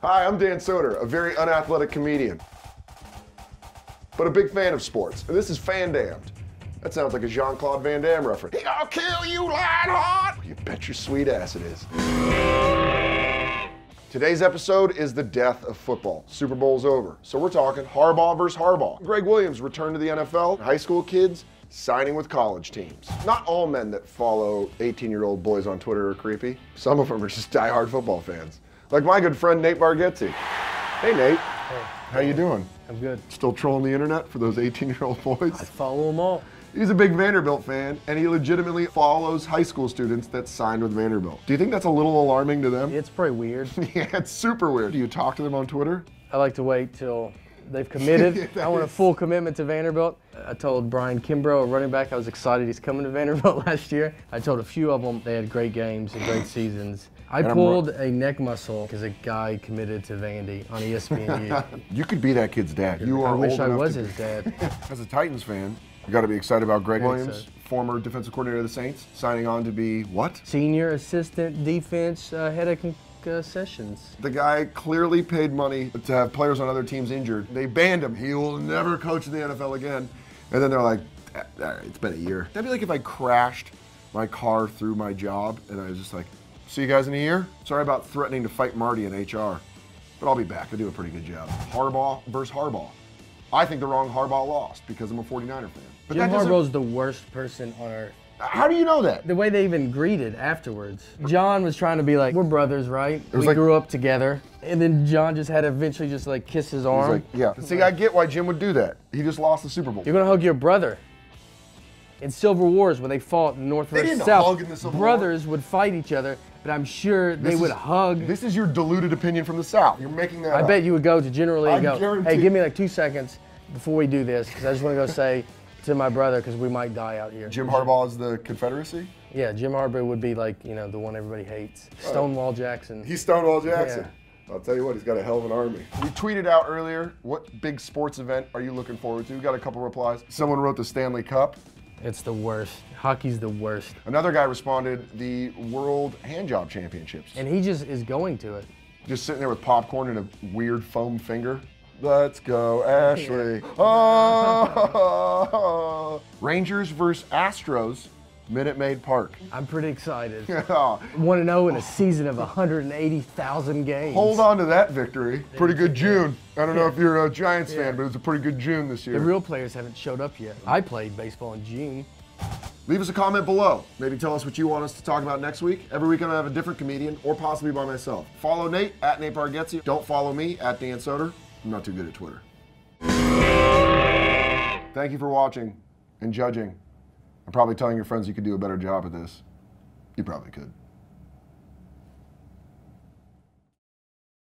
Hi, I'm Dan Soder, a very unathletic comedian, but a big fan of sports, and this is Fan Damned. That sounds like a Jean-Claude Van Damme reference. He gonna kill you, Lionheart! You bet your sweet ass it is. Today's episode is the death of football. Super Bowl's over, so we're talking Harbaugh versus Harbaugh. Greg Williams returned to the NFL, high school kids signing with college teams. Not all men that follow 18-year-old boys on Twitter are creepy. Some of them are just diehard football fans. Like my good friend Nate Bargatze. Hey Nate. Hey. How you doing? I'm good. Still trolling the internet for those 18-year-old boys? I follow them all. He's a big Vanderbilt fan, and he legitimately follows high school students that signed with Vanderbilt. Do you think that's a little alarming to them? It's pretty weird. Yeah, it's super weird. Do you talk to them on Twitter? I like to wait till they've committed. I want a full commitment to Vanderbilt. I told Brian Kimbrough, a running back, I was excited he's coming to Vanderbilt last year. I told a few of them they had great games and great seasons. I pulled a neck muscle because a guy committed to Vandy on ESPN. You could be that kid's dad. You are I wish old I enough was to his dad. As a Titans fan, you got to be excited about Greg Very Williams, excited. former defensive coordinator of the Saints, signing on to be what? Senior assistant defense head of concessions. The guy clearly paid money to have players on other teams injured. They banned him. He will never coach in the NFL again. And then they're like, all right, it's been a year. That'd be like if I crashed my car through my job and I was just like, see you guys in a year? Sorry about threatening to fight Marty in HR, but I'll be back. I do a pretty good job. Harbaugh versus Harbaugh. I think the wrong Harbaugh lost because I'm a 49er fan. But Jim Harbaugh's the worst person on earth. How do you know that? The way they even greeted afterwards. John was trying to be like, we're brothers, right? We like, grew up together. And then John just had to eventually just like kiss his arm. He's like, yeah. See, I get why Jim would do that. He just lost the Super Bowl. You're gonna hug your brother. In Civil Wars, when they fought North versus South, hug in the Civil brothers would fight each other, but I'm sure they would hug. This is your diluted opinion from the South. You're making that I up. bet you would go to General Lee and go, guarantee- hey, give me like 2 seconds before we do this, because I just want to go say to my brother, because we might die out here. Jim Harbaugh is the Confederacy? Yeah, Jim Harbaugh would be like, you know, the one everybody hates. Stonewall Jackson. He's Stonewall Jackson. Yeah. I'll tell you what, he's got a hell of an army. We tweeted out earlier, what big sports event are you looking forward to? We got a couple replies. Someone wrote the Stanley Cup. It's the worst. Hockey's the worst. Another guy responded, the World Handjob Championships. And he just is going to it. Just sitting there with popcorn and a weird foam finger. Let's go, Ashley. Oh. Rangers versus Astros, Minute Maid Park. I'm pretty excited. 1-0 in a season of 180,000 games. Hold on to that victory. Pretty good June. I don't know if you're a Giants fan, but it was a pretty good June this year. The real players haven't showed up yet. I played baseball in June. Leave us a comment below. Maybe tell us what you want us to talk about next week. Every week I'm gonna have a different comedian, or possibly by myself. Follow Nate, at Nate Bargatze. Don't follow me, at Dan Soder. I'm not too good at Twitter. Thank you for watching and judging. I'm probably telling your friends you could do a better job at this. You probably could.